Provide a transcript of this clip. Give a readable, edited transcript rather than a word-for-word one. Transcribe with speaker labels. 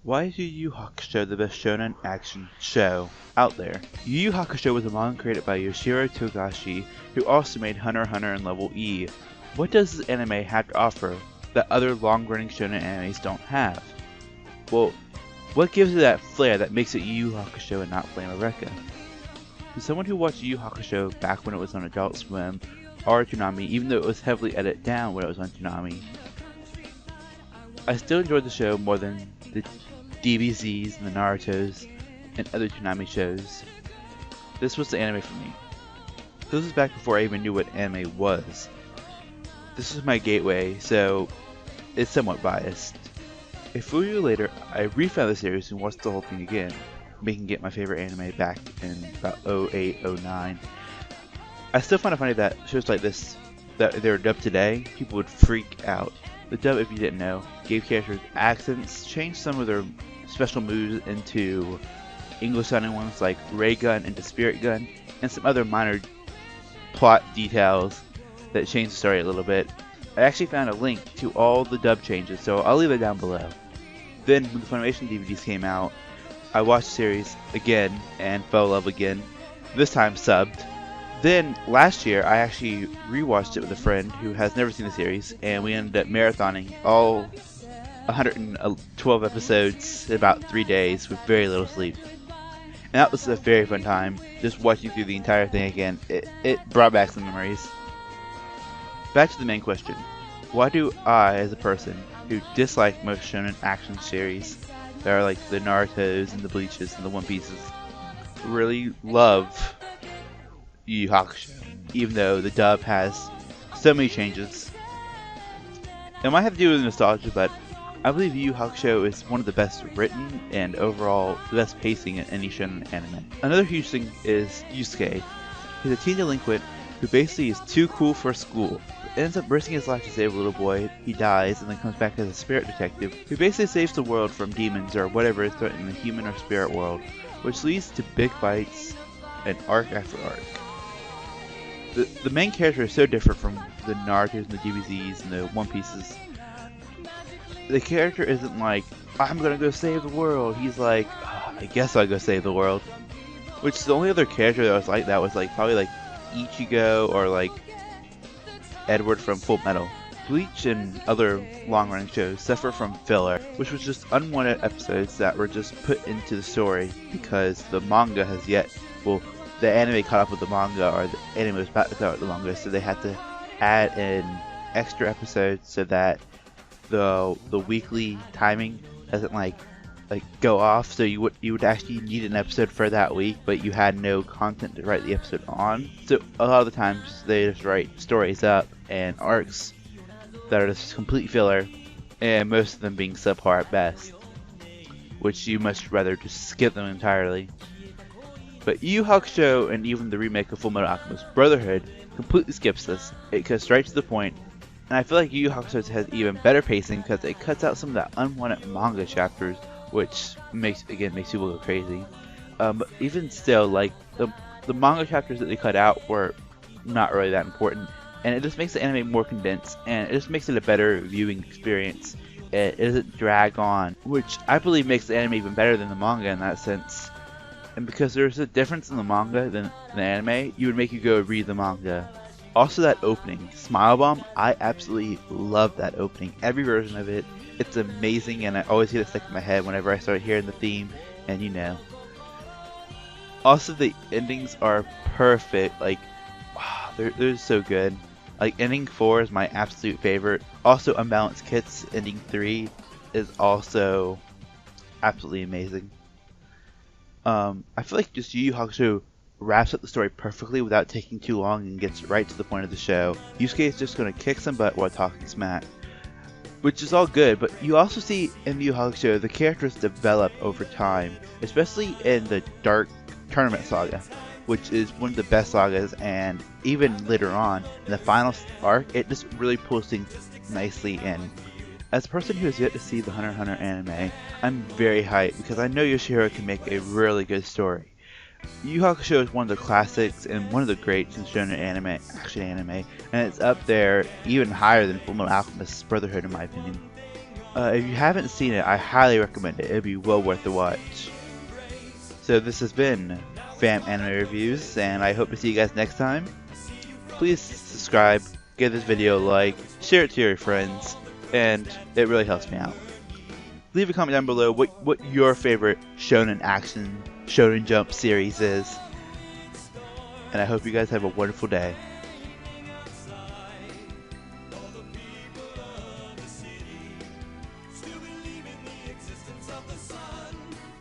Speaker 1: Why is Yu Yu Hakusho the best shonen action show out there? Yu Yu Hakusho was a manga created by Yoshiro Togashi, who also made Hunter x Hunter and Level E. What does this anime have to offer that other long-running shonen animes don't have? Well, what gives it that flair that makes it Yu Yu Hakusho and not Flame of Recca? To someone who watched Yu Yu Hakusho back when it was on Adult Swim or Toonami, even though it was heavily edited down when it was on Toonami, I still enjoyed the show more than the DBZs and the Narutos and other Toonami shows. This was the anime for me. This was back before I even knew what anime was. This was my gateway, so it's somewhat biased. A few years later, I refound the series and watched the whole thing again, making it my favorite anime back in about 08, 09. I still find it funny that shows like this, that they're dubbed today, people would freak out. The dub, if you didn't know, gave characters accents, changed some of their special moves into English-sounding ones like Ray Gun into Spirit Gun, and some other minor plot details that changed the story a little bit. I actually found a link to all the dub changes, so I'll leave it down below. Then, when the Funimation DVDs came out, I watched the series again and fell in love again, this time subbed. Then, last year, I actually rewatched it with a friend who has never seen the series, and we ended up marathoning all 112 episodes in about 3 days with very little sleep. And that was a very fun time, just watching through the entire thing again. It brought back some memories. Back to the main question. Why do I, as a person who dislike most shonen action series that are like the Narutos and the Bleaches and the One Pieces, really love Yu Yu Hakusho, even though the dub has so many changes? It might have to do with nostalgia, but I believe Yu Yu Hakusho is one of the best written and overall the best pacing in any shonen anime. Another huge thing is Yusuke. He's a teen delinquent who basically is too cool for school. Ends up risking his life to save a little boy. He dies and then comes back as a spirit detective who basically saves the world from demons or whatever is threatening the human or spirit world, which leads to big fights and arc after arc. The main character is so different from the Narutos and the DBZs and the One Pieces. The character isn't like, I'm gonna go save the world. He's like, I guess I'll go save the world. Which the only other character that was like that was like probably like Ichigo or like Edward from Full Metal. Bleach and other long-running shows suffer from filler, which was just unwanted episodes that were just put into the story because the manga has yet, well, the anime caught up with the manga, or the anime was about to caught up with the manga, so they had to add in extra episodes so that the weekly timing doesn't like go off. So you would actually need an episode for that week, but you had no content to write the episode on. So a lot of the times they just write stories up and arcs that are just complete filler, and most of them being subpar at best, which you much rather just skip them entirely. But Yu Yu Hakusho and even the remake of Fullmetal Alchemist Brotherhood completely skips this. It goes straight to the point, and I feel like Yu Yu Hakusho has even better pacing because it cuts out some of that unwanted manga chapters, which makes people go crazy. But even still, like the manga chapters that they cut out were not really that important, and it just makes the anime more condensed, and it just makes it a better viewing experience. It doesn't drag on, which I believe makes the anime even better than the manga in that sense. And because there's a difference in the manga than the anime, you would make you go read the manga. Also, that opening, Smile Bomb, I absolutely love that opening. Every version of it, it's amazing, and I always get it stuck in my head whenever I start hearing the theme, and you know. Also, the endings are perfect. Like, wow, they're so good. Like, ending 4 is my absolute favorite. Also, Unbalanced Kiss ending 3 is also absolutely amazing. I feel like just Yu Yu Hakusho wraps up the story perfectly without taking too long and gets right to the point of the show. Yusuke is just going to kick some butt while talking smack, which is all good, but you also see in Yu Yu Hakusho the characters develop over time, especially in the Dark Tournament Saga, which is one of the best sagas, and even later on in the final arc, it just really pulls things nicely in. As a person who has yet to see the Hunter x Hunter anime, I'm very hyped because I know Yoshihiro can make a really good story. Yu Yu Hakusho is one of the classics and one of the greats in shonen anime, action anime, and it's up there even higher than Fullmetal Alchemist Brotherhood in my opinion. If you haven't seen it, I highly recommend it. It'd be well worth the watch. So this has been Fam Anime Reviews, and I hope to see you guys next time. Please subscribe, give this video a like, share it to your friends, and it really helps me out. Leave a comment down below what your favorite Shonen Action, Shonen Jump series is. And I hope you guys have a wonderful day.